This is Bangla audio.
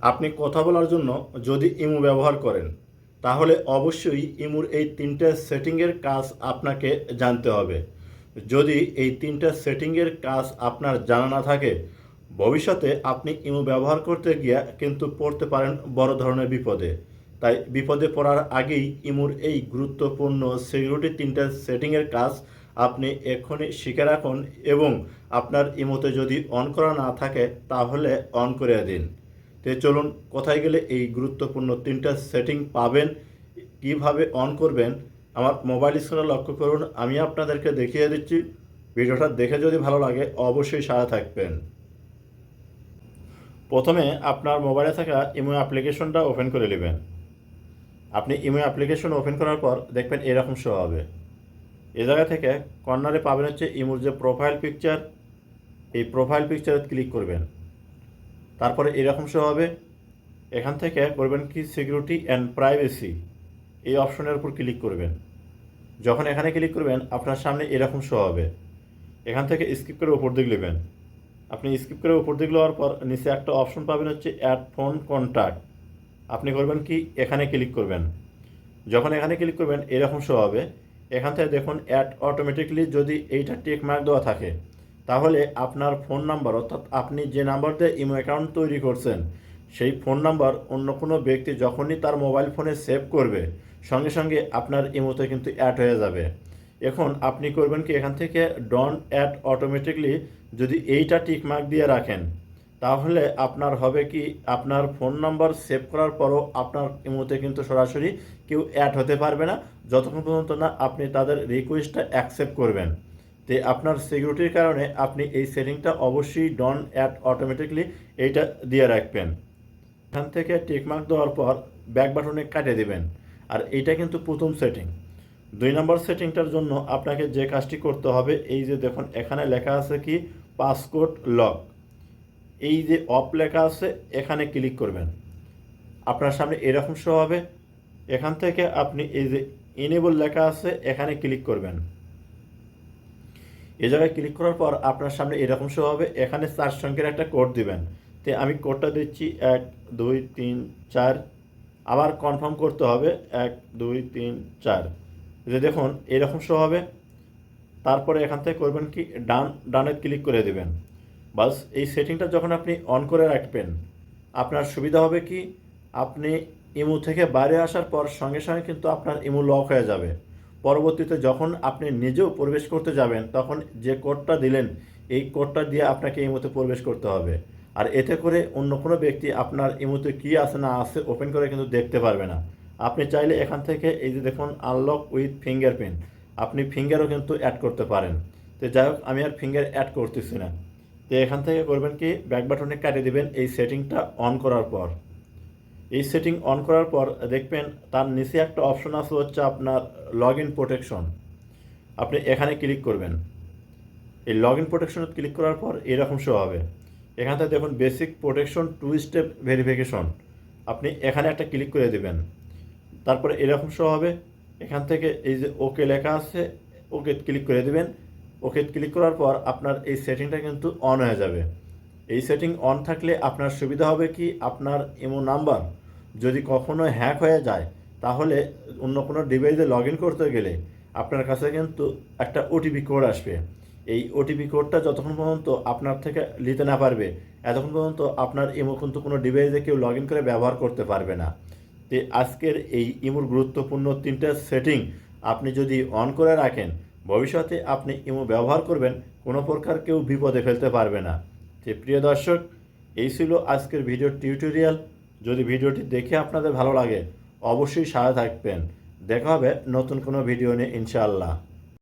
আপনি কথা বলার জন্য যদি ইমো ব্যবহার করেন তাহলে অবশ্যই ইমোর এই তিনটে সেটিংয়ের কাজ আপনাকে জানতে হবে। যদি এই তিনটে সেটিংয়ের কাজ আপনার জানা না থাকে ভবিষ্যতে আপনি ইমো ব্যবহার করতে গিয়ে কিন্তু পড়তে পারেন বড় ধরনের বিপদে। তাই বিপদে পড়ার আগেই ইমোর এই গুরুত্বপূর্ণ সিকিউরিটি তিনটে সেটিংয়ের কাজ আপনি এক্ষুনি শিখে রাখুন এবং আপনার ইমোতে যদি অন করা না থাকে তাহলে অন করে দিন। তো চলুন কোথায় গেলে এই গুরুত্বপূর্ণ তিনটা সেটিং পাবেন, কিভাবে অন করবেন আমার মোবাইল স্ক্রিনে লক্ষ্য করুন, আমি আপনাদেরকে দেখিয়ে দিচ্ছি। ভিডিওটা দেখে যদি ভালো লাগে অবশ্যই সাথে থাকবেন। প্রথমে আপনার মোবাইলে থাকা ইমো অ্যাপ্লিকেশনটা ওপেন করে নেবেন। আপনি ইমো অ্যাপ্লিকেশন ওপেন করার পর দেখবেন এরকম শো হবে। এ জায়গা থেকে কর্নারে পাবেন হচ্ছে ইমোর যে প্রোফাইল পিকচার, এই প্রোফাইল পিকচারে ক্লিক করবেন। তারপরে এরকম শো হবে। এখান থেকে করবেন কি সিকিউরিটি অ্যান্ড প্রাইভেসি, এই অপশনের উপর ক্লিক করবেন। যখন এখানে ক্লিক করবেন আপনার সামনে এরকম শো হবে। এখান থেকে স্কিপ করে উপর দিকে নেবেন। আপনি স্কিপ করে উপর দিকে নেওয়ার পর নিচে একটা অপশন পাবেন হচ্ছে অ্যাড ফোন কন্ট্যাক্ট, আপনি করবেন কি এখানে ক্লিক করবেন। যখন এখানে ক্লিক করবেন এরকম শো হবে। এখান থেকে দেখুন অ্যাড অটোমেটিকলি, যদি এইটা টেক মার্ক দেওয়া থাকে তাহলে আপনার ফোন নাম্বার, অর্থাৎ আপনি যে নাম্বার দিয়ে ইমো অ্যাকাউন্ট তৈরি করছেন সেই ফোন নাম্বার অন্য কোনো ব্যক্তি যখনই তার মোবাইল ফোনে সেভ করবে সঙ্গে সঙ্গে আপনার ইমোতে কিন্তু অ্যাড হয়ে যাবে। এখন আপনি করবেন কি এখান থেকে ডন অ্যাড অটোমেটিকলি, যদি এইটা টিক মার্ক দিয়ে রাখেন তাহলে আপনার হবে কি আপনার ফোন নাম্বার সেভ করার পরও আপনার ইমোতে কিন্তু সরাসরি কেউ অ্যাড হতে পারবে না যতক্ষণ পর্যন্ত না আপনি তাদের রিকোয়েস্টটা অ্যাকসেপ্ট করবেন। তো আপনার সিকিউরিটির কারণে আপনি এই সেটিংটা অবশ্যই ডন অ্যাড অটোমেটিকলি এইটা দিয়ে রাখবেন। এখান থেকে টিকমার্ক দেওয়ার পর ব্যাক বাটনে কাটিয়ে দেবেন। আর এইটা কিন্তু প্রথম সেটিং। 2 নম্বর সেটিংটার জন্য আপনাকে যে কাজটি করতে হবে, এই যে দেখুন এখানে লেখা আছে কি পাসকোড লক, এই যে অফ লেখা আছে এখানে ক্লিক করবেন। আপনার সামনে এরকম শো হবে। এখান থেকে আপনি এই যে এনেবল লেখা আছে এখানে ক্লিক করবেন। এই জায়গায় ক্লিক করার পর আপনার সামনে এরকম শো হবে। এখানে 4 সংখ্যার একটা কোড দিবেন। তো আমি কোডটা দিচ্ছি 1 2 3 4, আবার কনফার্ম করতে হবে 1 2 3 4। যে দেখুন এরকম শো হবে। তারপরে এখান থেকে করবেন কি ডানে ক্লিক করে দেবেন। বাস এই সেটিংটা যখন আপনি অন করে রাখবেন আপনার সুবিধা হবে কি আপনি ইমো থেকে বাইরে আসার পর সঙ্গে সঙ্গে কিন্তু আপনার ইমো লক হয়ে যাবে। পরবর্তীতে যখন আপনি নিজেও প্রবেশ করতে যাবেন তখন যে কোডটা দিলেন এই কোডটা দিয়ে আপনাকে ইমোতে প্রবেশ করতে হবে। আর এতে করে অন্য কোনো ব্যক্তি আপনার ইমোতে কী আছে না আছে ওপেন করে কিন্তু দেখতে পারবে না। আপনি চাইলে এখান থেকে এই যে দেখুন আনলক উইথ ফিঙ্গারপ্রিন্ট, আপনি ফিঙ্গারও কিন্তু অ্যাড করতে পারেন। তো যাই হোক আমি আর ফিঙ্গার অ্যাড করতেছি না। তো এখান থেকে করবেন কি ব্যাক বাটনে কাটিয়ে দেবেন এই সেটিংটা অন করার পর। এই সেটিং অন করার পর দেখবেন তার নিচে একটা অপশন আছে হচ্ছে আপনার লগ ইন প্রোটেকশন, আপনি এখানে ক্লিক করবেন। এই লগ ইন প্রোটেকশনে ক্লিক করার পর এরকম শো হবে। এখান থেকে দেখুন বেসিক প্রোটেকশন 2 স্টেপ ভেরিফিকেশন, আপনি এখানে একটা ক্লিক করে দেবেন। তারপরে এরকম শো হবে। এখান থেকে এই যে ওকে লেখা আছে ওকে ক্লিক করে দেবেন। ওকে ক্লিক করার পর আপনার এই সেটিংটা কিন্তু অন হয়ে যাবে। এই সেটিং অন থাকলে আপনার সুবিধা হবে কি আপনার ইমো নাম্বার যদি কখনো হ্যাক হয়ে যায় তাহলে অন্য কোনো ডিভাইসে লগ ইন করতে গেলে আপনার কাছে কিন্তু একটা ওটিপি কোড আসবে। এই ওটিপি কোডটা যতক্ষণ পর্যন্ত আপনার থেকে নিতে না পারবে এতক্ষণ পর্যন্ত আপনার ইমো কিন্তু কোনো ডিভাইসে কেউ লগ ইন করে ব্যবহার করতে পারবে না। তো আজকের এই ইমোর গুরুত্বপূর্ণ 3টা সেটিং আপনি যদি অন করে রাখেন ভবিষ্যতে আপনি ইমো ব্যবহার করবেন কোনো প্রকার কেউ বিপদে ফেলতে পারবে না। যে প্রিয় দর্শক, এই ছিল আজকের ভিডিও টিউটোরিয়াল। যদি ভিডিওটি দেখে আপনাদের ভালো লাগে অবশ্যই সাথে থাকবেন। দেখা হবে নতুন কোনো ভিডিও নিয়ে ইনশাআল্লাহ।